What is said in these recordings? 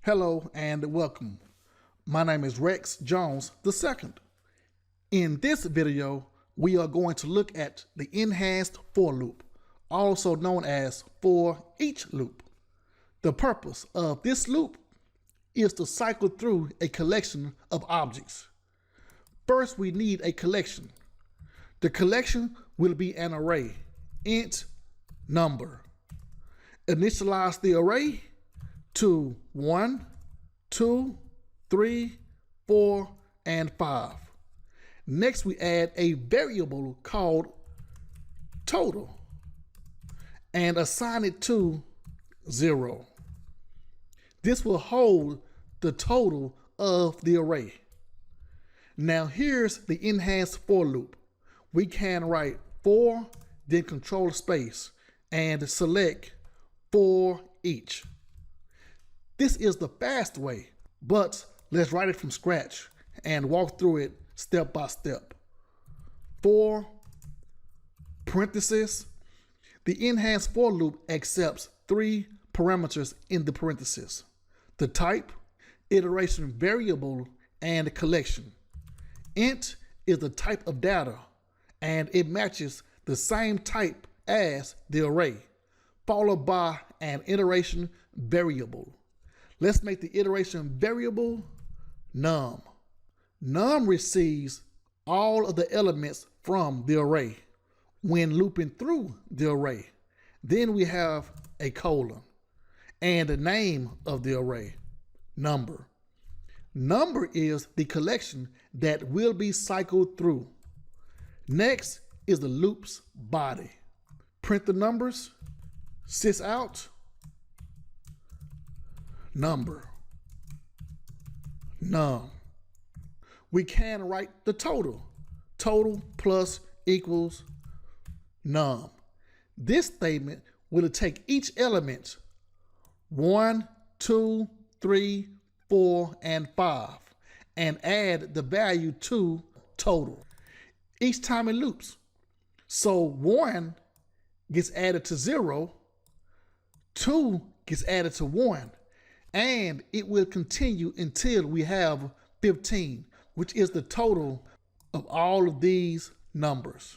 Hello and welcome. My name is Rex Jones II. In this video, we are going to look at the enhanced for loop, also known as for each loop. The purpose of this loop is to cycle through a collection of objects. First, we need a collection. The collection will be an array, int number. Initialize the array to 1, 2, 3, 4, and 5. Next, we add a variable called total and assign it to 0. This will hold the total of the array. Now here's the enhanced for loop. We can write for, then CTRL SPACE, and select for each. This is the fast way, but let's write it from scratch and walk through it step by step. For parenthesis, the enhanced for loop accepts 3 parameters in the parenthesis: the type, iteration variable, and collection. Int is the type of data, and it matches the same type as the array, followed by an iteration variable. Let's make the iteration variable num. Num receives all of the elements from the array when looping through the array. Then we have a colon and the name of the array, number. Number is the collection that will be cycled through. Next is the loop's body. Print the numbers, sys out, number, num. We can write the total. Total plus equals num. This statement will take each element 1, 2, 3, 4, and 5 and add the value to total each time it loops. So 1 gets added to 0, 2 gets added to 1, and it will continue until we have 15, which is the total of all of these numbers.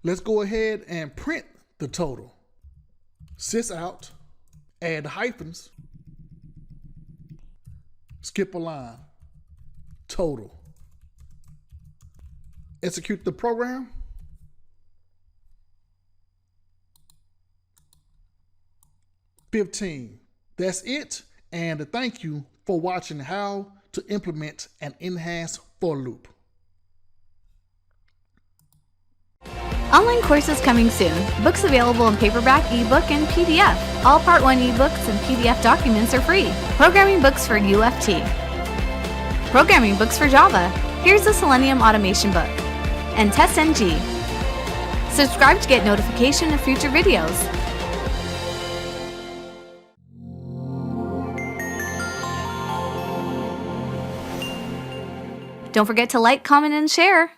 Let's go ahead and print the total. Sys out, add hyphens, skip a line, total. Execute the program. $15. That's it, and thank you for watching how to implement an enhanced for loop. Online courses coming soon. Books available in paperback, ebook, and PDF. All Part 1 ebooks and PDF documents are free. Programming books for UFT. Programming books for Java. Here's the Selenium automation book. And TestNG. Subscribe to get notification of future videos. Don't forget to like, comment, and share.